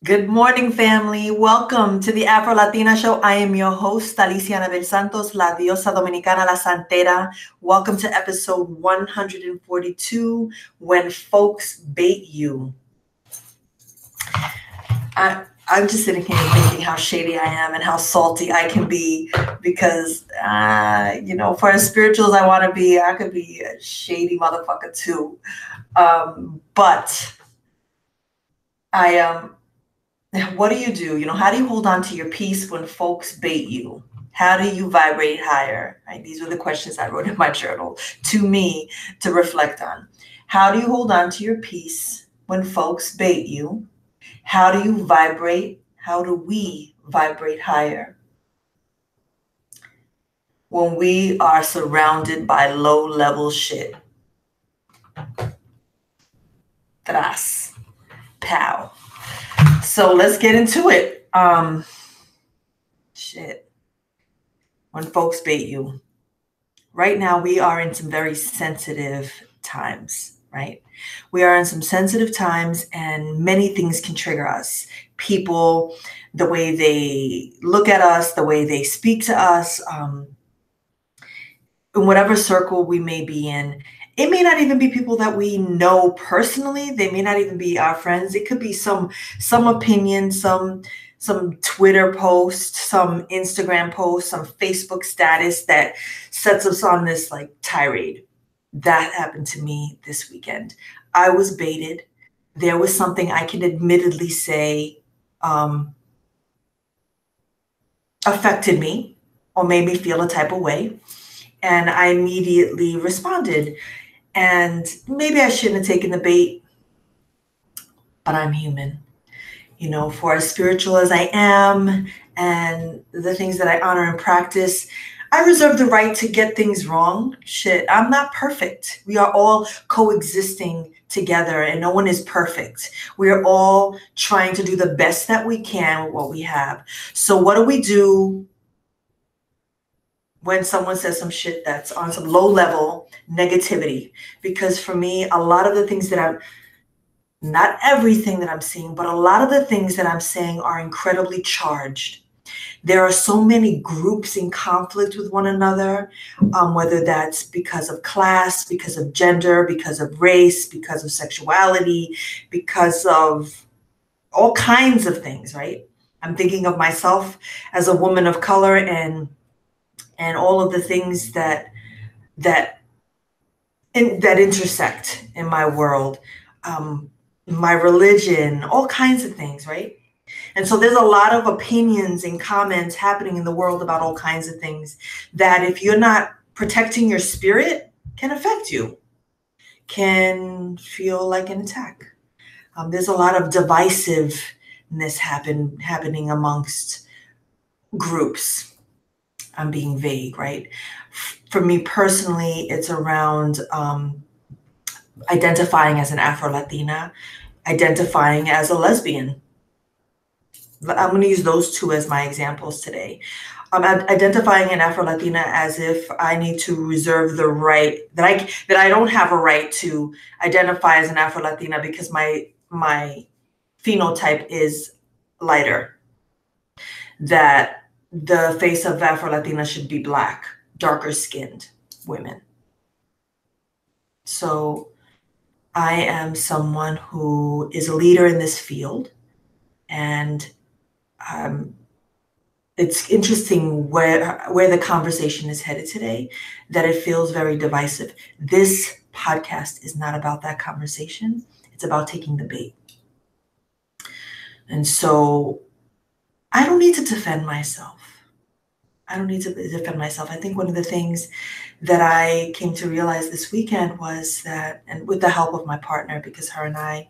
Good morning, family. Welcome to the Afro Latina Show. I am your host, Alicia Anabel Santos, La Diosa Dominicana, La Santera. Welcome to episode 142, When Folks Bait You. I'm just sitting here thinking how shady I am and how salty I can be because, for as spiritual as I want to be, I could be a shady motherfucker too. But I am. What do you do? How do you hold on to your peace when folks bait you? How do you vibrate higher? Right? These were the questions I wrote in my journal to me to reflect on. How do you hold on to your peace when folks bait you? How do you vibrate? How do we vibrate higher when we are surrounded by low-level shit? Tras. Pow. So let's get into it. Shit. When folks bait you. Right now, we are in some very sensitive times, right? We are in some sensitive times and many things can trigger us. People, the way they look at us, the way they speak to us, in whatever circle we may be in. It may not even be people that we know personally. They may not even be our friends. It could be some opinion, some Twitter post, some Instagram post, some Facebook status that sets us on this like tirade. That happened to me this weekend. I was baited. There was something I can admittedly say affected me or made me feel a type of way. And I immediately responded. And maybe I shouldn't have taken the bait, but I'm human. For as spiritual as I am and the things that I honor and practice, I reserve the right to get things wrong. Shit, I'm not perfect. We are all coexisting together and no one is perfect. We are all trying to do the best that we can with what we have. So what do we do when someone says some shit that's on some low level negativity? Because for me, a lot of the things that not everything that I'm seeing, but a lot of the things that I'm saying are incredibly charged. There are so many groups in conflict with one another, whether that's because of class, because of gender, because of race, because of sexuality, because of all kinds of things, right? I'm thinking of myself as a woman of color and all of the things that intersect in my world, my religion, all kinds of things, right? And so there's a lot of opinions and comments happening in the world about all kinds of things that if you're not protecting your spirit can affect you, can feel like an attack. There's a lot of divisiveness happening amongst groups. I'm being vague, right? For me personally, it's around identifying as an Afro-Latina, identifying as a lesbian. I'm going to use those two as my examples today. Identifying an Afro-Latina as if I need to reserve the right, that I don't have a right to identify as an Afro-Latina because my phenotype is lighter. That the face of Afro-Latina should be Black, darker skinned women. So I am someone who is a leader in this field, and it's interesting where the conversation is headed today, that it feels very divisive. This podcast is not about that conversation. It's about taking the bait. And so I don't need to defend myself. I think one of the things that I came to realize this weekend was that, and with the help of my partner, because her and I,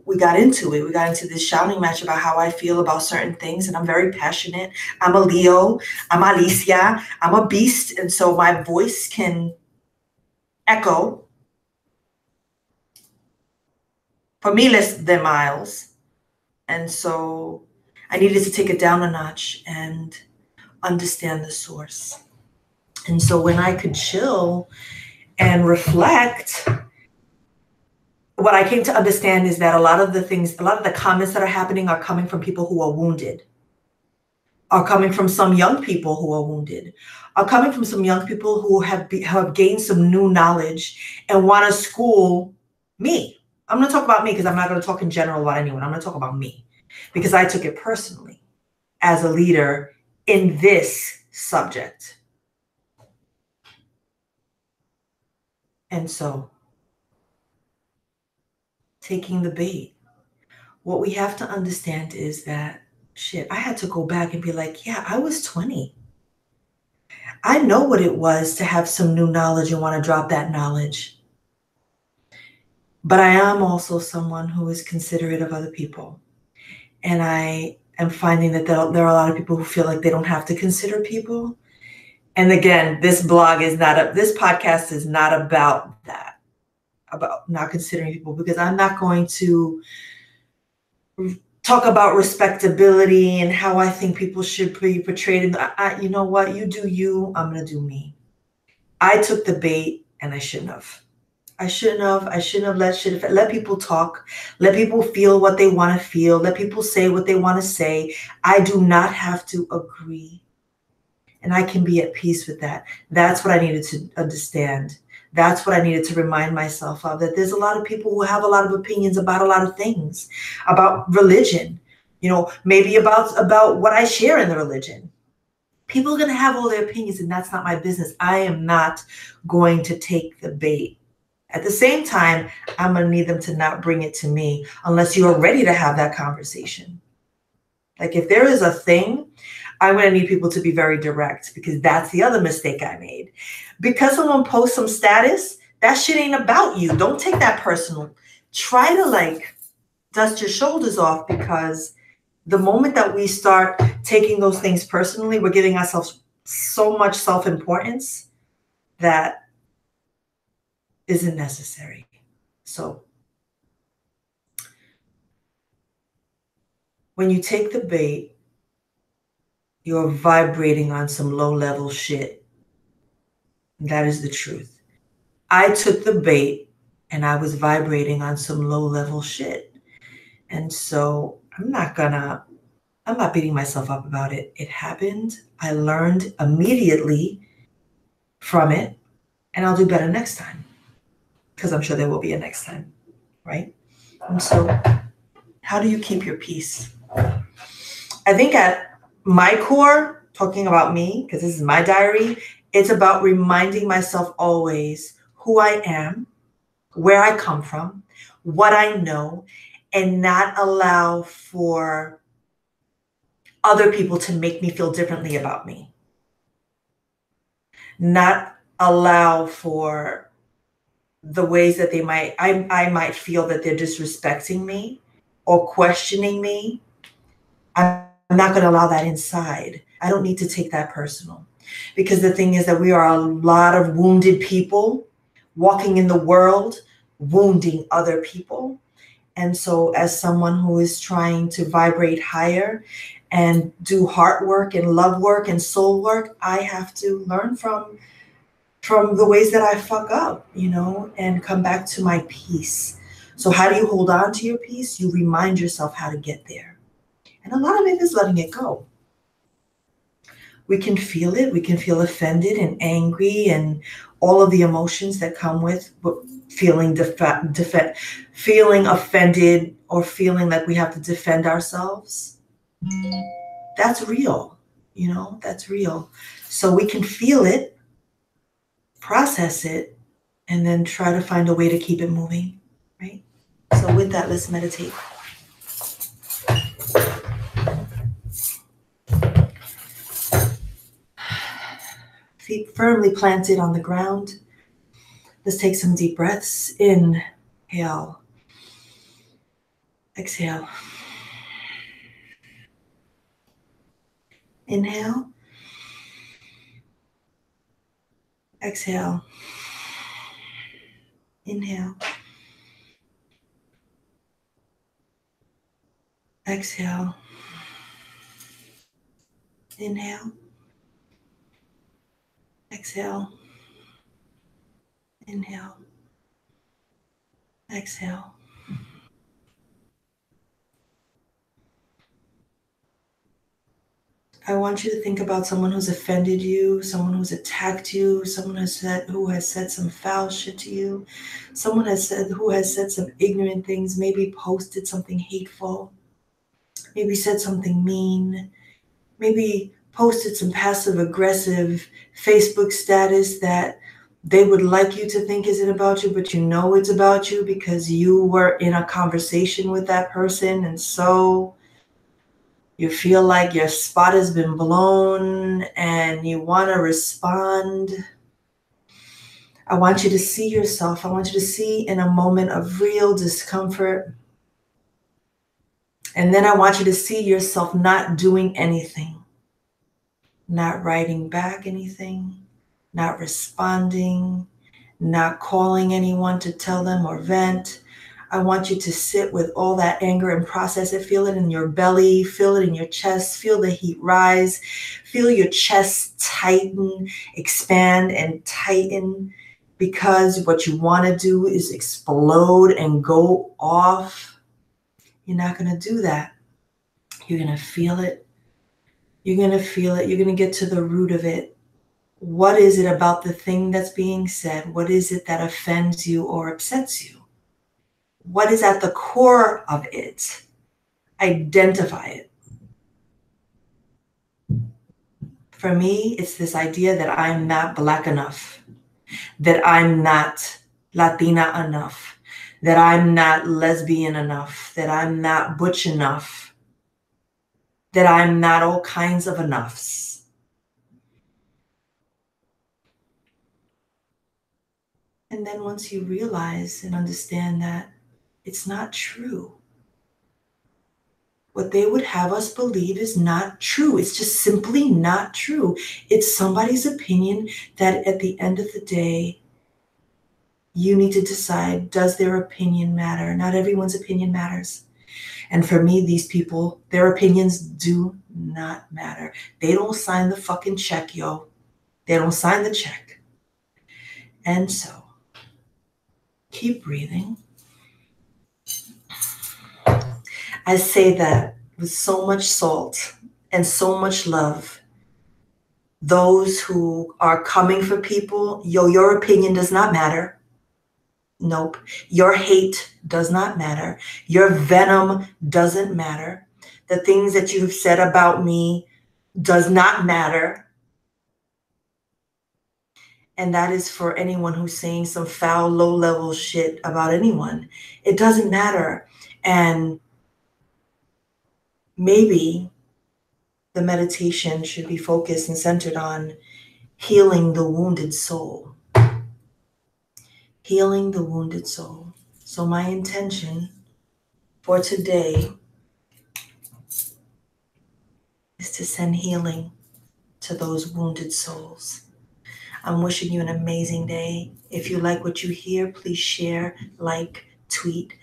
we got into it. We got into this shouting match about how I feel about certain things. And I'm very passionate. I'm a Leo. I'm Alicia. I'm a beast. And so my voice can echo for miles de miles. And so I needed to take it down a notch and understand the source. And so when I could chill and reflect what I came to understand is that a lot of the comments that are happening are coming from people who are wounded, are coming from some young people who are wounded, are coming from some young people who have gained some new knowledge and want to school me. I'm going to talk about me because I'm not going to talk in general about anyone. I'm going to talk about me because I took it personally as a leader in this subject. And so, taking the bait, what we have to understand is that, shit, I had to go back and be like, yeah, I was 20. I know what it was to have some new knowledge and want to drop that knowledge. But I am also someone who is considerate of other people. And I am finding that there are a lot of people who feel like they don't have to consider people. And again, this podcast is not about that, about not considering people, because I'm not going to talk about respectability and how I think people should be portrayed. You know what? You do you, I'm going to do me. I took the bait and I shouldn't have. I shouldn't have let people talk, let people feel what they want to feel, let people say what they want to say. I do not have to agree. And I can be at peace with that. That's what I needed to understand. That's what I needed to remind myself of, that there's a lot of people who have a lot of opinions about a lot of things, about religion, maybe about what I share in the religion. People are going to have all their opinions, and that's not my business. I am not going to take the bait. At the same time, I'm going to need them to not bring it to me unless you are ready to have that conversation. Like, if there is a thing, I'm going to need people to be very direct, because that's the other mistake I made. Because someone posts some status, that shit ain't about you. Don't take that personal. Try to dust your shoulders off, because the moment that we start taking those things personally, we're giving ourselves so much self-importance that isn't necessary. So when you take the bait, you're vibrating on some low-level shit. That is the truth. I took the bait and I was vibrating on some low-level shit. And so I'm not beating myself up about it. It happened. I learned immediately from it, and I'll do better next time, because I'm sure there will be a next time, right? And so how do you keep your peace? I think at my core, talking about me, because this is my diary, it's about reminding myself always who I am, where I come from, what I know, and not allow for other people to make me feel differently about me. Not allow for the ways that I might feel that they're disrespecting me or questioning me. I'm not going to allow that inside. I don't need to take that personal, because the thing is that we are a lot of wounded people walking in the world, wounding other people. And so as someone who is trying to vibrate higher and do heart work and love work and soul work, I have to learn from the ways that I fuck up, and come back to my peace. So how do you hold on to your peace? You remind yourself how to get there. And a lot of it is letting it go. We can feel it. We can feel offended and angry and all of the emotions that come with feeling feeling offended, or feeling like we have to defend ourselves. That's real. That's real. So we can feel it, process it, and then try to find a way to keep it moving, right? So with that, let's meditate. Feet firmly planted on the ground. Let's take some deep breaths. Inhale. Exhale. Inhale. Exhale. Inhale. Exhale. Inhale. Exhale. Inhale. Exhale. I want you to think about someone who's offended you, someone who's attacked you, someone who has said some foul shit to you, someone who has said some ignorant things, maybe posted something hateful, maybe said something mean, maybe posted some passive aggressive Facebook status that they would like you to think isn't about you, but you know it's about you because you were in a conversation with that person, and so you feel like your spot has been blown and you want to respond. I want you to see yourself. I want you to see in a moment of real discomfort. And then I want you to see yourself not doing anything, not writing back anything, not responding, not calling anyone to tell them or vent. I want you to sit with all that anger and process it. Feel it in your belly, feel it in your chest, feel the heat rise, feel your chest tighten, expand and tighten, because what you want to do is explode and go off. You're not going to do that. You're going to feel it. You're going to feel it. You're going to get to the root of it. What is it about the thing that's being said? What is it that offends you or upsets you? What is at the core of it? Identify it. For me, it's this idea that I'm not Black enough, that I'm not Latina enough, that I'm not lesbian enough, that I'm not butch enough, that I'm not all kinds of enoughs. And then once you realize and understand that it's not true, what they would have us believe is not true. It's just simply not true. It's somebody's opinion that at the end of the day, you need to decide, does their opinion matter? Not everyone's opinion matters. And for me, these people, their opinions do not matter. They don't sign the fucking check, yo. They don't sign the check. And so, keep breathing. I say that with so much salt and so much love. Those who are coming for people, your opinion does not matter. Nope. Your hate does not matter. Your venom doesn't matter. The things that you've said about me does not matter. And that is for anyone who's saying some foul, low-level shit about anyone. It doesn't matter. And maybe the meditation should be focused and centered on healing the wounded soul. Healing the wounded soul. So my intention for today is to send healing to those wounded souls. I'm wishing you an amazing day. If you like what you hear, please share, like, tweet.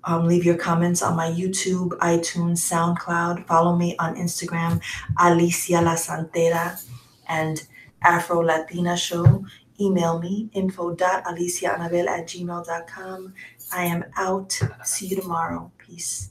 Leave your comments on my YouTube, iTunes, SoundCloud. Follow me on Instagram, Alicia La Santera and Afro Latina Show. Email me, info.aliciaanabel@gmail.com. I am out. See you tomorrow. Peace.